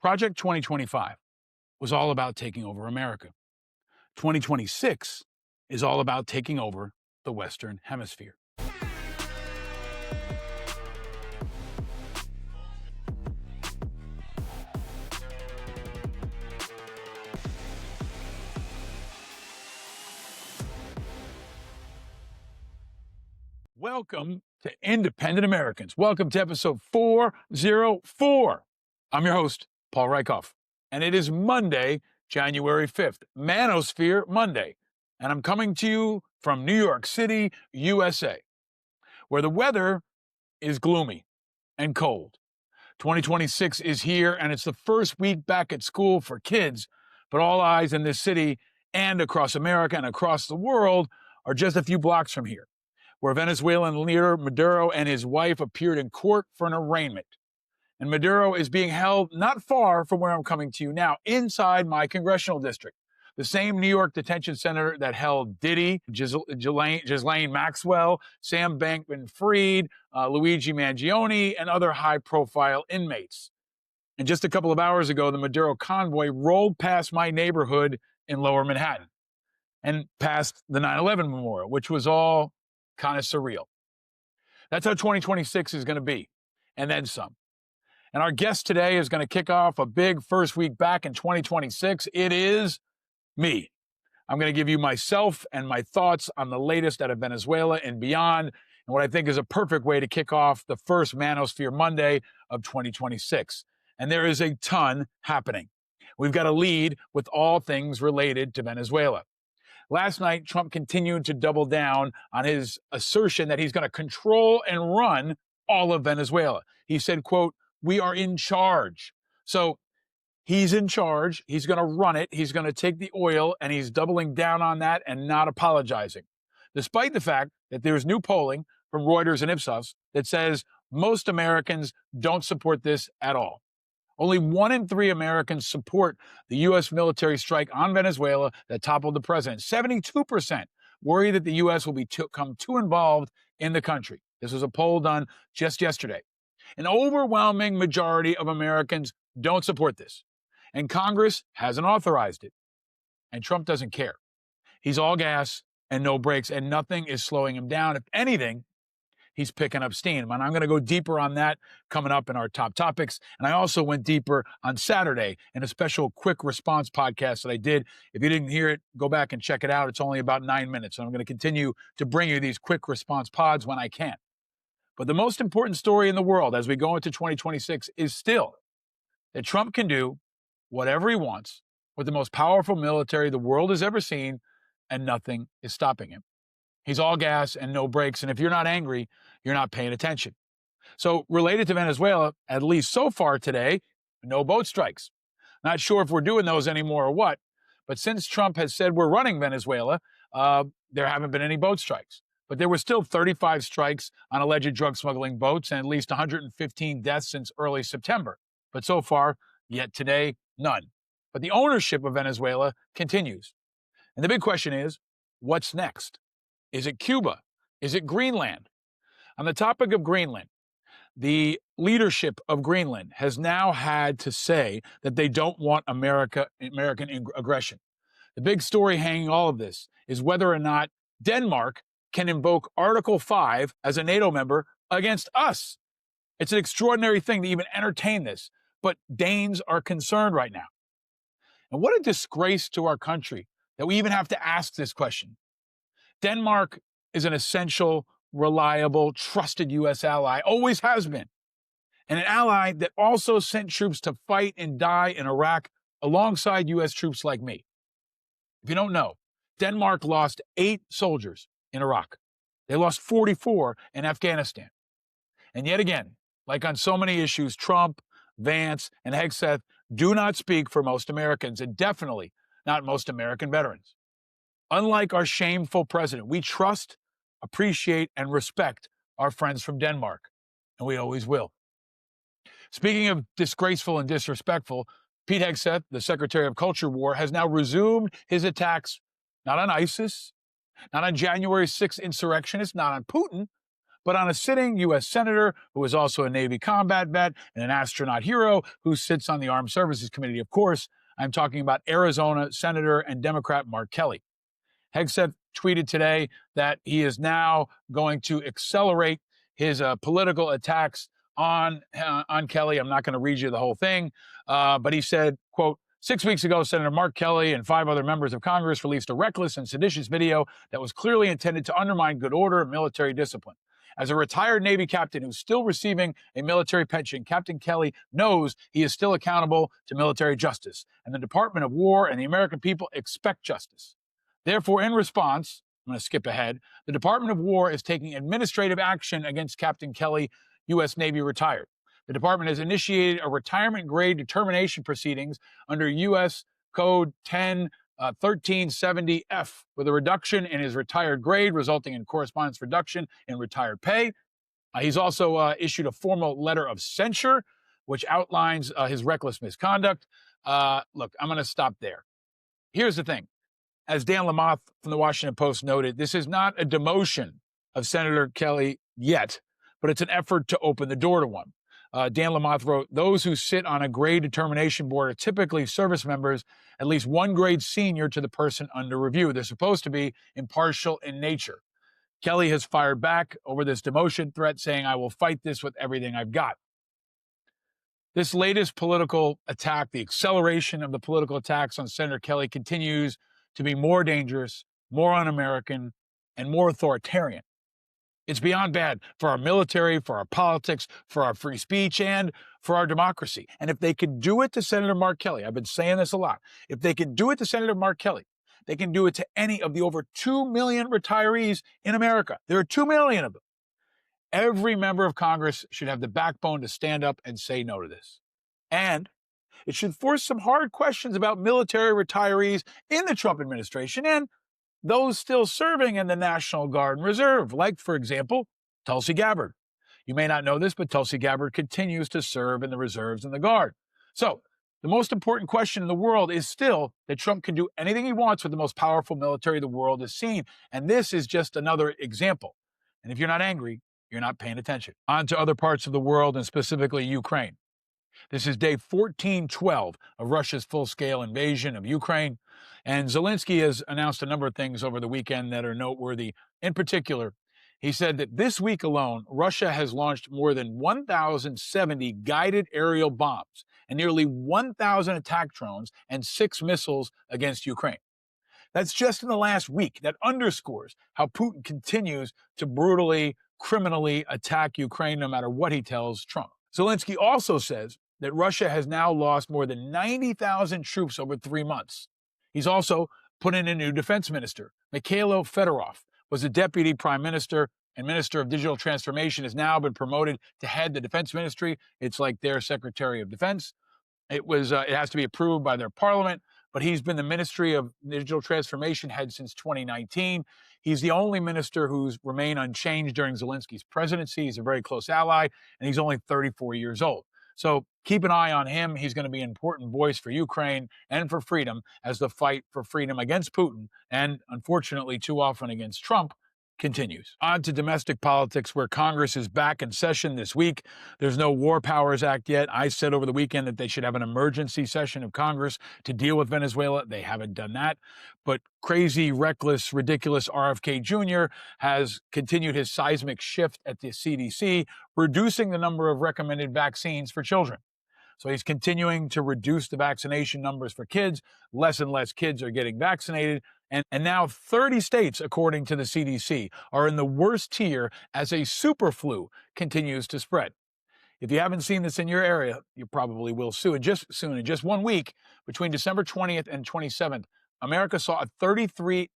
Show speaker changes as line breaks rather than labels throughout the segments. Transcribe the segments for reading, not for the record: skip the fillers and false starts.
Project 2025 was all about taking over America. 2026 is all about taking over the Western Hemisphere. Welcome to Independent Americans. Welcome to episode 404. I'm your host, Paul Rieckhoff, and it is Monday, January 5th, Manosphere Monday, and I'm coming to you from New York City, USA, where the weather is gloomy and cold. 2026 is here, and it's the first week back at school for kids, but all eyes in this city and across America and across the world are just a few blocks from here, where Venezuelan leader Maduro and his wife appeared in court for an arraignment. And Maduro is being held not far from where I'm coming to you now, inside my congressional district. The same New York detention center that held Diddy, Ghislaine Maxwell, Sam Bankman-Fried, Luigi Mangione, and other high-profile inmates. And just a couple of hours ago, the Maduro convoy rolled past my neighborhood in Lower Manhattan and past the 9/11 memorial, which was all kind of surreal. That's how 2026 is going to be, and then some. And our guest today is going to kick off a big first week back in 2026. It is me. I'm going to give you myself and my thoughts on the latest out of Venezuela and beyond, and what I think is a perfect way to kick off the first Manosphere Monday of 2026. And there is a ton happening. We've got a lead with all things related to Venezuela. Last night, Trump continued to double down on his assertion that he's going to control and run all of Venezuela. He said, quote, "We are in charge." So he's in charge. He's going to run it. He's going to take the oil, and he's doubling down on that and not apologizing, despite the fact that there's new polling from Reuters and Ipsos that says most Americans don't support this at all. Only 1 in 3 Americans support the U.S. military strike on Venezuela that toppled the president. 72% worry that the U.S. will become too involved in the country. This was a poll done just yesterday. An overwhelming majority of Americans don't support this, and Congress hasn't authorized it. And Trump doesn't care. He's all gas and no brakes, and nothing is slowing him down. If anything, he's picking up steam. And I'm going to go deeper on that coming up in our top topics. And I also went deeper on Saturday in a special quick response podcast that I did. If you didn't hear it, go back and check it out. It's only about 9 minutes. And I'm going to continue to bring you these quick response pods when I can. But the most important story in the world as we go into 2026 is still that Trump can do whatever he wants with the most powerful military the world has ever seen, and nothing is stopping him. He's all gas and no brakes, and if you're not angry, you're not paying attention. So related to Venezuela, at least so far today, no boat strikes. Not sure if we're doing those anymore or what, but since Trump has said we're running Venezuela, there haven't been any boat strikes. But there were still 35 strikes on alleged drug smuggling boats and at least 115 deaths since early September. But so far, yet today, none. But the ownership of Venezuela continues. And the big question is, what's next? Is it Cuba? Is it Greenland? On the topic of Greenland, the leadership of Greenland has now had to say that they don't want American aggression. The big story hanging all of this is whether or not Denmark can invoke Article 5 as a NATO member against us. It's an extraordinary thing to even entertain this, but Danes are concerned right now. And what a disgrace to our country that we even have to ask this question. Denmark is an essential, reliable, trusted U.S. ally, always has been, and an ally that also sent troops to fight and die in Iraq alongside U.S. troops like me. If you don't know, Denmark lost 8 soldiers in Iraq. They lost 44 in Afghanistan. And yet again, like on so many issues, Trump, Vance, and Hegseth do not speak for most Americans, and definitely not most American veterans. Unlike our shameful president, we trust, appreciate, and respect our friends from Denmark, and we always will. Speaking of disgraceful and disrespectful, Pete Hegseth, the Secretary of Culture War, has now resumed his attacks not on ISIS, not on January 6th insurrectionists, not on Putin, but on a sitting U.S. senator who is also a Navy combat vet and an astronaut hero who sits on the Armed Services Committee. Of course, I'm talking about Arizona Senator and Democrat Mark Kelly. Hegseth tweeted today that he is now going to accelerate his political attacks on Kelly. I'm not going to read you the whole thing, but he said, quote, 6 weeks ago, Senator Mark Kelly and 5 other members of Congress released a reckless and seditious video that was clearly intended to undermine good order and military discipline. As a retired Navy captain who's still receiving a military pension, Captain Kelly knows he is still accountable to military justice, and the Department of War and the American people expect justice. Therefore, in response, I'm going to skip ahead, the Department of War is taking administrative action against Captain Kelly, U.S. Navy retired. The department has initiated a retirement grade determination proceedings under U.S. Code 1370F with a reduction in his retired grade, resulting in correspondence reduction in retired pay. He's also issued a formal letter of censure, which outlines his reckless misconduct. Look, I'm going to stop there. Here's the thing. As Dan Lamothe from the Washington Post noted, this is not a demotion of Senator Kelly yet, but it's an effort to open the door to one. Dan Lamothe wrote, those who sit on a grade determination board are typically service members, at least one grade senior to the person under review. They're supposed to be impartial in nature. Kelly has fired back over this demotion threat, saying, I will fight this with everything I've got. This latest political attack, the acceleration of the political attacks on Senator Kelly, continues to be more dangerous, more un-American, and more authoritarian. It's beyond bad for our military, for our politics, for our free speech, and for our democracy. And if they could do it to Senator Mark Kelly, I've been saying this a lot, if they could do it to Senator Mark Kelly, they can do it to any of the over 2 million retirees in America. There are 2 million of them. Every member of Congress should have the backbone to stand up and say no to this. And it should force some hard questions about military retirees in the Trump administration and those still serving in the National Guard and Reserve, like, for example, Tulsi Gabbard. You may not know this, but Tulsi Gabbard continues to serve in the reserves and the Guard. So the most important question in the world is still that Trump can do anything he wants with the most powerful military the world has seen. And this is just another example. And if you're not angry, you're not paying attention. On to other parts of the world, and specifically Ukraine. This is day 1412 of Russia's full-scale invasion of Ukraine, and Zelensky has announced a number of things over the weekend that are noteworthy. In particular, he said that this week alone, Russia has launched more than 1,070 guided aerial bombs and nearly 1,000 attack drones and 6 missiles against Ukraine. That's just in the last week. That underscores how Putin continues to brutally, criminally attack Ukraine no matter what he tells Trump. Zelensky also says that Russia has now lost more than 90,000 troops over 3 months. He's also put in a new defense minister. Mikhailo Fedorov was a deputy prime minister and minister of digital transformation, has now been promoted to head the defense ministry. It's like their secretary of defense. It has to be approved by their parliament, but he's been the Ministry of Digital Transformation head since 2019. He's the only minister who's remained unchanged during Zelensky's presidency. He's a very close ally, and he's only 34 years old. So keep an eye on him. He's going to be an important voice for Ukraine and for freedom as the fight for freedom against Putin, and unfortunately too often against Trump, continues. On to domestic politics, where Congress is back in session this week. There's no War Powers Act yet. I said over the weekend that they should have an emergency session of Congress to deal with Venezuela. They haven't done that. But crazy, reckless, ridiculous RFK Jr. has continued his seismic shift at the CDC, reducing the number of recommended vaccines for children. So he's continuing to reduce the vaccination numbers for kids. Less and less kids are getting vaccinated. And now 30 states, according to the CDC, are in the worst tier as a super flu continues to spread. If you haven't seen this in your area, you probably will soon. In just 1 week, between December 20th and 27th, America saw a 33%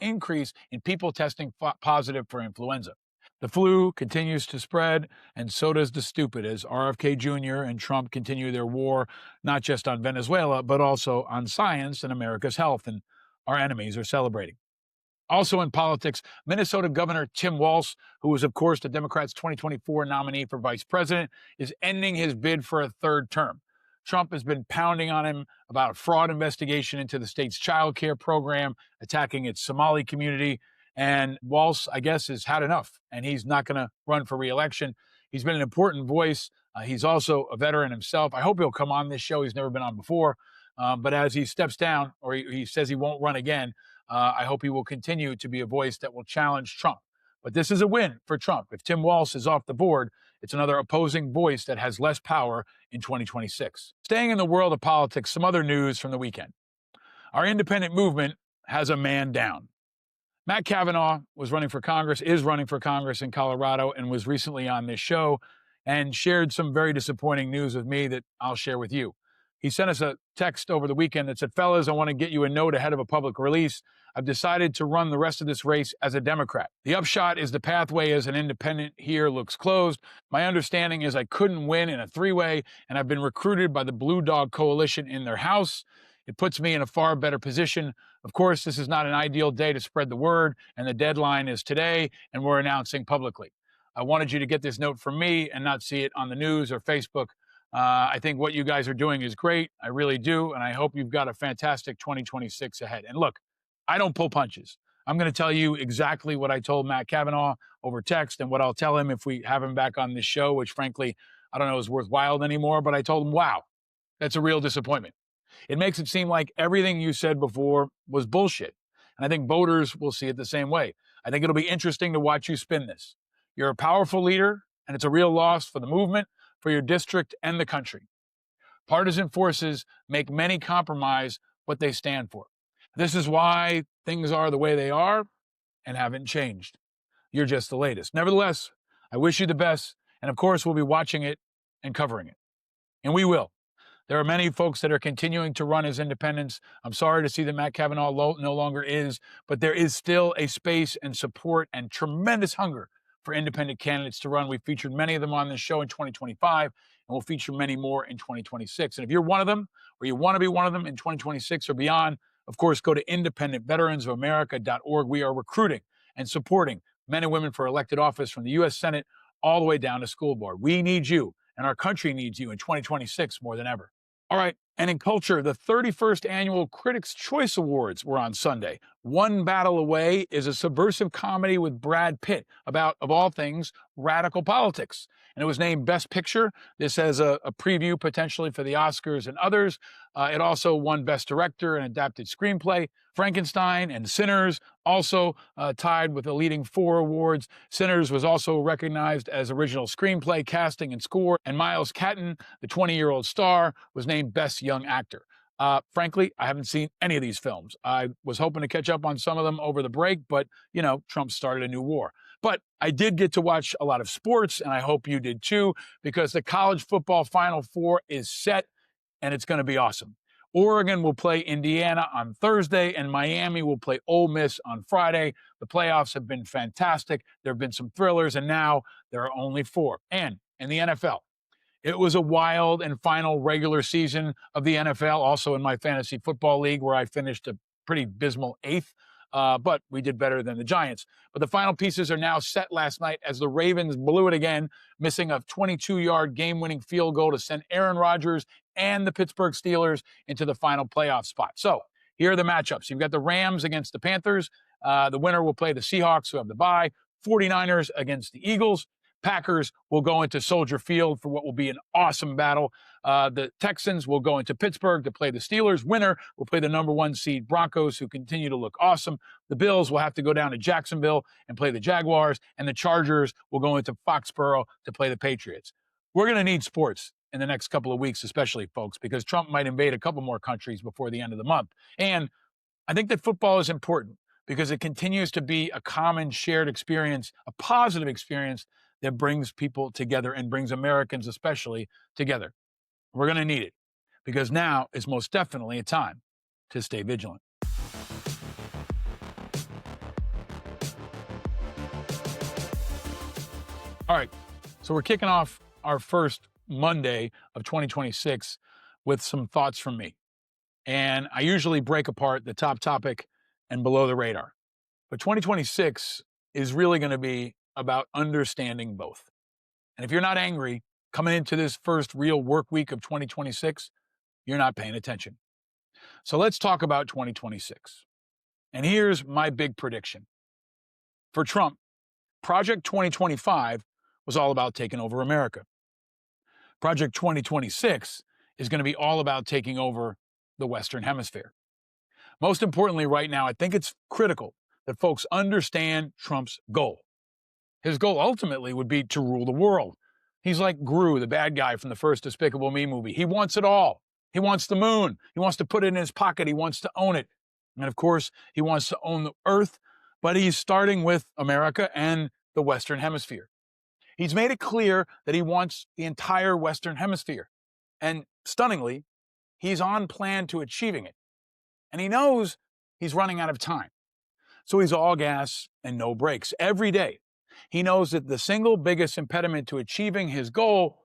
increase in people testing positive for influenza. The flu continues to spread, and so does the stupid, as RFK Jr. and Trump continue their war, not just on Venezuela, but also on science and America's health, and our enemies are celebrating. Also in politics, Minnesota Governor Tim Walz, who was, of course, the Democrats' 2024 nominee for vice president, is ending his bid for a third term. Trump has been pounding on him about a fraud investigation into the state's child care program, attacking its Somali community. And Walz, I guess, has had enough, and he's not going to run for re-election. He's been an important voice. He's also a veteran himself. I hope he'll come on this show. He's never been on before. But as he steps down, or he says he won't run again, I hope he will continue to be a voice that will challenge Trump. But this is a win for Trump. If Tim Walz is off the board, it's another opposing voice that has less power in 2026. Staying in the world of politics, some other news from the weekend. Our independent movement has a man down. Matt Kavanaugh is running for Congress in Colorado, and was recently on this show and shared some very disappointing news with me that I'll share with you. He sent us a text over the weekend that said, "Fellas, I want to get you a note ahead of a public release. I've decided to run the rest of this race as a Democrat. The upshot is the pathway as an independent here looks closed. My understanding is I couldn't win in a three-way, and I've been recruited by the Blue Dog Coalition in their house. It puts me in a far better position. Of course, this is not an ideal day to spread the word, and the deadline is today, and we're announcing publicly. I wanted you to get this note from me and not see it on the news or Facebook. I think what you guys are doing is great. I really do, and I hope you've got a fantastic 2026 ahead." And look, I don't pull punches. I'm going to tell you exactly what I told Matt Kavanaugh over text and what I'll tell him if we have him back on this show, which frankly, I don't know is worthwhile anymore, but I told him, wow, that's a real disappointment. It makes it seem like everything you said before was bullshit. And I think voters will see it the same way. I think it'll be interesting to watch you spin this. You're a powerful leader, and it's a real loss for the movement, for your district, and the country. Partisan forces make many compromise what they stand for. This is why things are the way they are and haven't changed. You're just the latest. Nevertheless, I wish you the best, and of course, we'll be watching it and covering it. And we will. There are many folks that are continuing to run as independents. I'm sorry to see that Matt Kavanaugh no longer is, but there is still a space and support and tremendous hunger for independent candidates to run. We've featured many of them on this show in 2025, and we'll feature many more in 2026. And if you're one of them, or you want to be one of them in 2026 or beyond, of course, go to independentveteransofamerica.org. We are recruiting and supporting men and women for elected office from the U.S. Senate all the way down to school board. We need you, and our country needs you in 2026 more than ever. All right, and in culture, the 31st Annual Critics' Choice Awards were on Sunday. One Battle Away is a subversive comedy with Brad Pitt about, of all things, radical politics. And it was named Best Picture. This has a preview potentially for the Oscars and others. It also won Best Director and Adapted Screenplay. Frankenstein and Sinners also tied with the leading 4 awards. Sinners was also recognized as original screenplay, casting, and score. And Miles Catton, the 20-year-old star, was named Best Young Actor. Frankly, I haven't seen any of these films. I was hoping to catch up on some of them over the break, but, you know, Trump started a new war. But I did get to watch a lot of sports, and I hope you did too, because the college football Final Four is set, and it's going to be awesome. Oregon will play Indiana on Thursday, and Miami will play Ole Miss on Friday. The playoffs have been fantastic. There have been some thrillers, and now there are only 4. And in the NFL, it was a wild and final regular season of the NFL, also in my fantasy football league, where I finished a pretty abysmal 8th. But we did better than the Giants. But the final pieces are now set last night as the Ravens blew it again, missing a 22-yard game-winning field goal to send Aaron Rodgers and the Pittsburgh Steelers into the final playoff spot. So here are the matchups. You've got the Rams against the Panthers. The winner will play the Seahawks, who have the bye. 49ers against the Eagles. Packers will go into Soldier Field for what will be an awesome battle. The Texans will go into Pittsburgh to play the Steelers. Winner will play the number 1 seed Broncos, who continue to look awesome. The Bills will have to go down to Jacksonville and play the Jaguars, and the Chargers will go into Foxborough to play the Patriots. We're going to need sports in the next couple of weeks, especially, folks, because Trump might invade a couple more countries before the end of the month. And I think that football is important because it continues to be a common shared experience, a positive experience that brings people together and brings Americans especially together. We're going to need it because now is most definitely a time to stay vigilant. All right, so we're kicking off our first Monday of 2026 with some thoughts from me. And I usually break apart the top topic and below the radar. But 2026 is really going to be about understanding both. And if you're not angry coming into this first real work week of 2026, you're not paying attention. So let's talk about 2026. And here's my big prediction. For Trump, Project 2025 was all about taking over America. Project 2026 is going to be all about taking over the Western Hemisphere. Most importantly, right now, I think it's critical that folks understand Trump's goal. His goal ultimately would be to rule the world. He's like Gru, the bad guy from the first Despicable Me movie. He wants it all. He wants the moon. He wants to put it in his pocket. He wants to own it. And of course, he wants to own the earth, but he's starting with America and the Western Hemisphere. He's made it clear that he wants the entire Western Hemisphere. And stunningly, he's on plan to achieving it. And he knows he's running out of time. So he's all gas and no brakes every day. He knows that the single biggest impediment to achieving his goal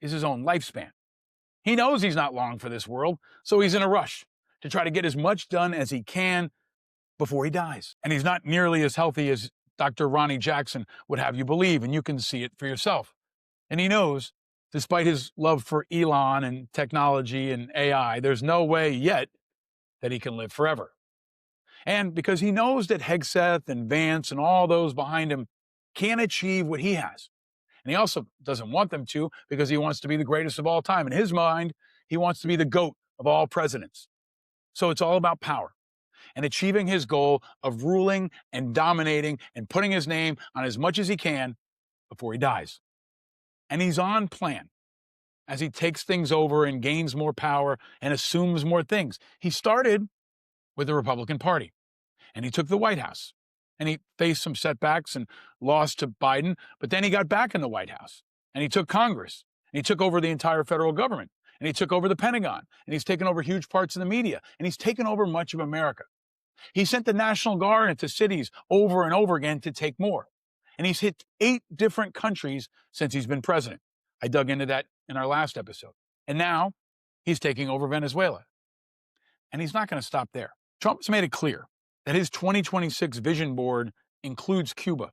is his own lifespan. He knows he's not long for this world, so he's in a rush to try to get as much done as he can before he dies. And he's not nearly as healthy as Dr. Ronnie Jackson would have you believe, and you can see it for yourself. And he knows, despite his love for Elon and technology and AI, there's no way yet that he can live forever. And because he knows that Hegseth and Vance and all those behind him can't achieve what he has. And he also doesn't want them to because he wants to be the greatest of all time. In his mind, he wants to be the GOAT of all presidents. So it's all about power and achieving his goal of ruling and dominating and putting his name on as much as he can before he dies. And he's on plan as he takes things over and gains more power and assumes more things. He started with the Republican Party, and he took the White House. And he faced some setbacks and lost to Biden, but then he got back in the White House, and he took Congress, and he took over the entire federal government, and he took over the Pentagon, and he's taken over huge parts of the media, and he's taken over much of America. He sent the National Guard into cities over and over again to take more. And he's hit 8 different countries since he's been president. I dug into that in our last episode. And now he's taking over Venezuela. And he's not going to stop there. Trump's made it clear that his 2026 vision board includes Cuba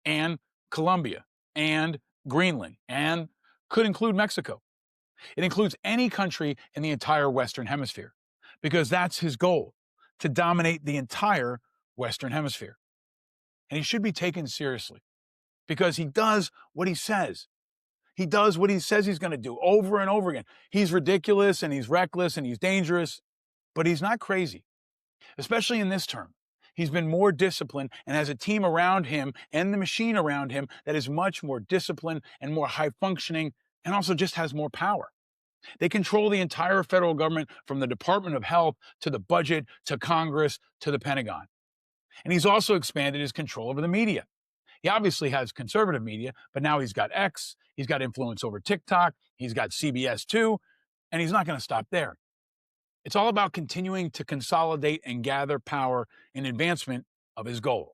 and Colombia and Greenland and could include Mexico. It includes any country in the entire Western Hemisphere because that's his goal, to dominate the entire Western Hemisphere. And he should be taken seriously because he does what he says. He does what he says he's going to do over and over again. He's ridiculous and he's reckless and he's dangerous, but he's not crazy. Especially in this term, he's been more disciplined and has a team around him and the machine around him that is much more disciplined and more high functioning and also just has more power. They control the entire federal government from the Department of Health to the budget to Congress to the Pentagon. And he's also expanded his control over the media. He obviously has conservative media, but now he's got X, he's got influence over TikTok, he's got CBS too, and he's not going to stop there. It's all about continuing to consolidate and gather power in advancement of his goal.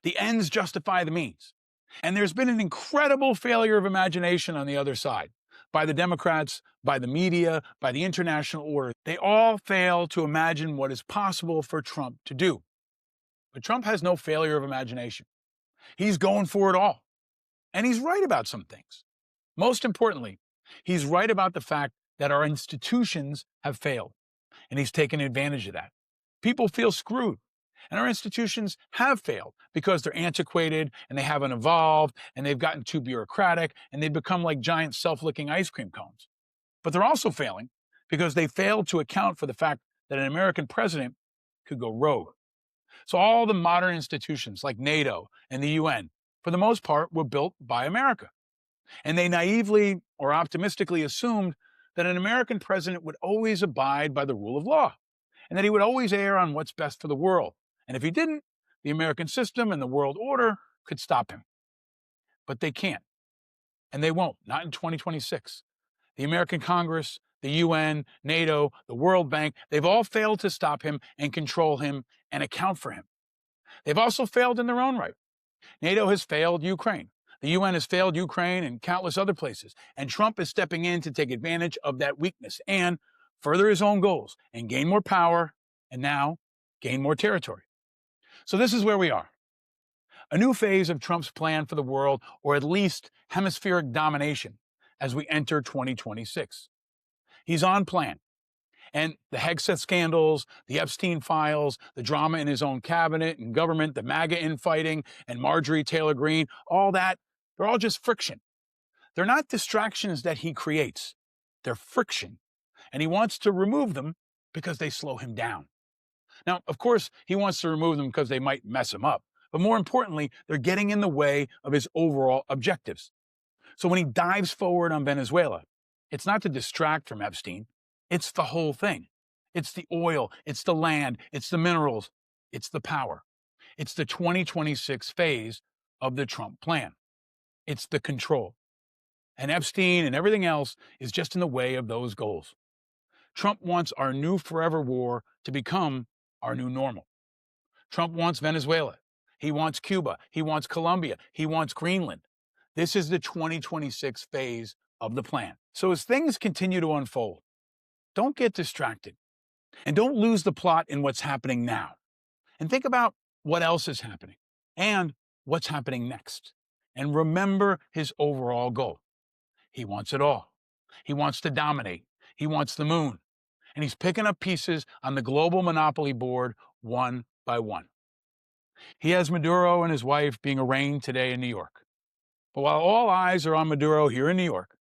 The ends justify the means. And there's been an incredible failure of imagination on the other side, by the Democrats, by the media, by the international order. They all fail to imagine what is possible for Trump to do. But Trump has no failure of imagination. He's going for it all. And he's right about some things. Most importantly, he's right about the fact that our institutions have failed. And he's taken advantage of that. People feel screwed. And our institutions have failed because they're antiquated and they haven't evolved and they've gotten too bureaucratic and they've become like giant self-licking ice cream cones. But they're also failing because they failed to account for the fact that an American president could go rogue. So all the modern institutions like NATO and the UN, for the most part, were built by America. And they naively or optimistically assumed that an American president would always abide by the rule of law and that he would always err on what's best for the world. And if he didn't, the American system and the world order could stop him. But they can't. And they won't, not in 2026. The American Congress, the UN, NATO, the World Bank, they've all failed to stop him and control him and account for him. They've also failed in their own right. NATO has failed Ukraine. The UN has failed Ukraine and countless other places. And Trump is stepping in to take advantage of that weakness and further his own goals and gain more power and now gain more territory. So this is where we are. A new phase of Trump's plan for the world, or at least hemispheric domination, as we enter 2026. He's on plan, And the Hegseth scandals, the Epstein files, the drama in his own cabinet and government, the MAGA infighting, and Marjorie Taylor Greene, all that, they're all just friction. They're not distractions that he creates. They're friction. And he wants to remove them because they slow him down. Now, of course, he wants to remove them because they might mess him up. But more importantly, they're getting in the way of his overall objectives. So when he dives forward on Venezuela, it's not to distract from Epstein. It's the whole thing. It's the oil, it's the land, it's the minerals, it's the power. It's the 2026 phase of the Trump plan. It's the control. And Epstein and everything else is just in the way of those goals. Trump wants our new forever war to become our new normal. Trump wants Venezuela. He wants Cuba. He wants Colombia. He wants Greenland. This is the 2026 phase of the plan. So as things continue to unfold, don't get distracted and don't lose the plot in what's happening now. And think about what else is happening and what's happening next. And remember his overall goal. He wants it all. He wants to dominate. He wants the moon. And he's picking up pieces on the global monopoly board one by one. He has Maduro and his wife being arraigned today in New York. But while all eyes are on Maduro here in New York,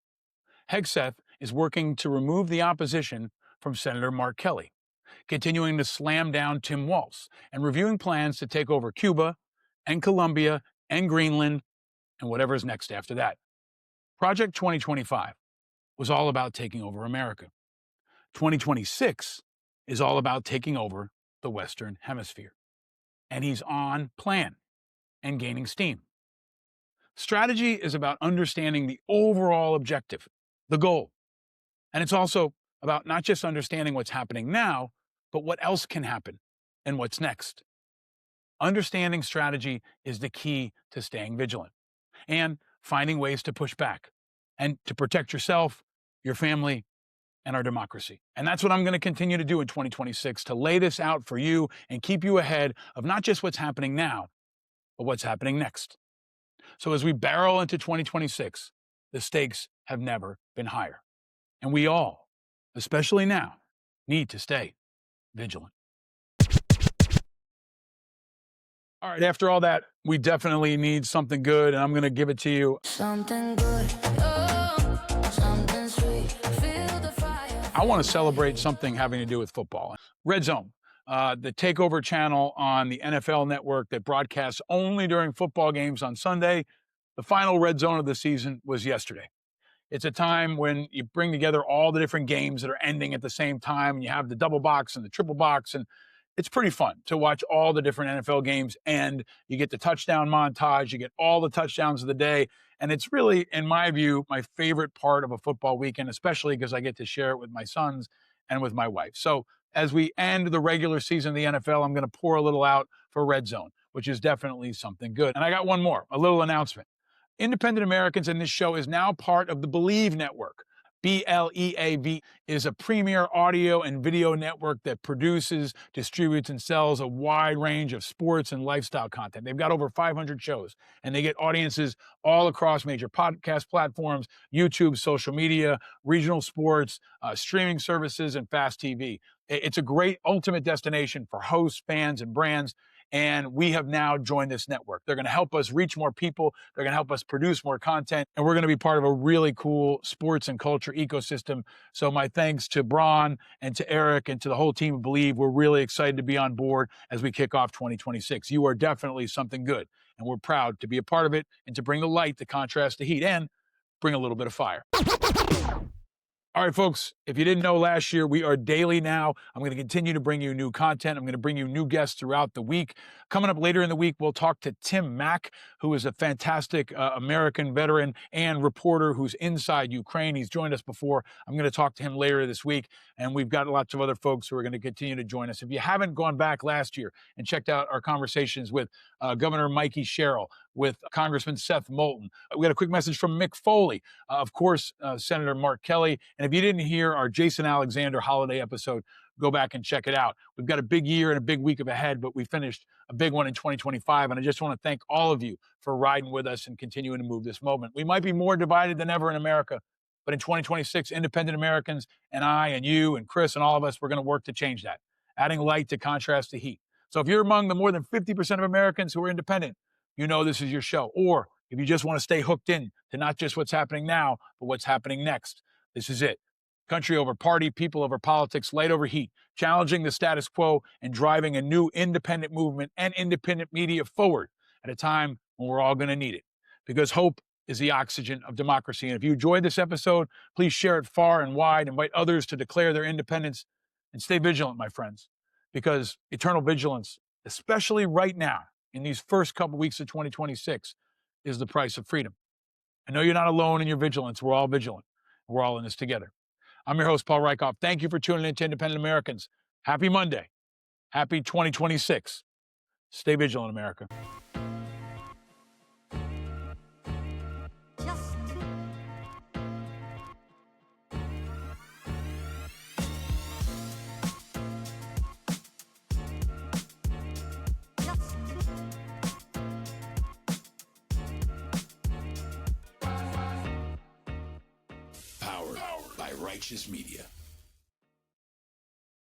Hegseth is working to remove the opposition from Senator Mark Kelly, continuing to slam down Tim Walz, and reviewing plans to take over Cuba and Colombia and Greenland and whatever's next after that. Project 2025 was all about taking over America. 2026 is all about taking over the Western Hemisphere. And he's on plan and gaining steam. Strategy is about understanding the overall objective, the goal. And it's also about not just understanding what's happening now, but what else can happen and what's next. Understanding strategy is the key to staying vigilant and finding ways to push back and to protect yourself, your family, and our democracy. And that's what I'm going to continue to do in 2026, to lay this out for you and keep you ahead of not just what's happening now, but what's happening next. So as we barrel into 2026, the stakes have never been higher. And we all, especially now, need to stay vigilant. All right, after all that, we definitely need something good, and I'm going to give it to you. Something good, something sweet, feel the fire. I want to celebrate something having to do with football. Red Zone, the takeover channel on the NFL network that broadcasts only during football games on Sunday. The final Red Zone of the season was yesterday. It's a time when you bring together all the different games that are ending at the same time, and you have the double box and the triple box, and it's pretty fun to watch all the different NFL games end. You get the touchdown montage, you get all the touchdowns of the day, and it's really, in my view, my favorite part of a football weekend, especially because I get to share it with my sons and with my wife. So as we end the regular season of the NFL, I'm going to pour a little out for Red Zone, which is definitely something good. And I got one more, a little announcement. Independent Americans in this show is now part of the Believe Network. BLEAV is a premier audio and video network that produces, distributes, and sells a wide range of sports and lifestyle content. They've got over 500 shows, and they get audiences all across major podcast platforms, YouTube, social media, regional sports, streaming services, and fast TV. It's a great ultimate destination for hosts, fans, and brands. And we have now joined this network. They're going to help us reach more people. They're going to help us produce more content. And we're going to be part of a really cool sports and culture ecosystem. So my thanks to Braun and to Eric and to the whole team of Believe. We're really excited to be on board as we kick off 2026. You are definitely something good. And we're proud to be a part of it and to bring the light, the contrast, the heat, and bring a little bit of fire. All right, folks, if you didn't know last year, we are daily now. I'm going to continue to bring you new content. I'm going to bring you new guests throughout the week. Coming up later in the week, we'll talk to Tim Mack, who is a fantastic American veteran and reporter who's inside Ukraine. He's joined us before. I'm going to talk to him later this week. And we've got lots of other folks who are going to continue to join us. If you haven't gone back last year and checked out our conversations with Governor Mikey Sherrill, with Congressman Seth Moulton, we got a quick message from Mick Foley, of course, Senator Mark Kelly. And if you didn't hear our Jason Alexander holiday episode, go back and check it out. We've got a big year and a big week ahead, but we finished a big one in 2025. And I just want to thank all of you for riding with us and continuing to move this moment. We might be more divided than ever in America, But in 2026, independent Americans and I and you and Chris and all of us, we're going to work to change that, adding light to contrast to heat. So if you're among the more than 50% of Americans who are independent, you know this is your show. Or if you just want to stay hooked in to not just what's happening now, but what's happening next, this is it. Country over party, people over politics, light over heat, challenging the status quo and driving a new independent movement and independent media forward at a time when we're all going to need it. Because hope is the oxygen of democracy. And if you enjoyed this episode, please share it far and wide, invite others to declare their independence, and stay vigilant, my friends, because eternal vigilance, especially right now, in these first couple weeks of 2026, is the price of freedom. I know you're not alone in your vigilance. We're all vigilant. We're all in this together. I'm your host, Paul Rieckhoff. Thank you for tuning in to Independent Americans. Happy Monday. Happy 2026. Stay vigilant, America.
Powered by Righteous Media.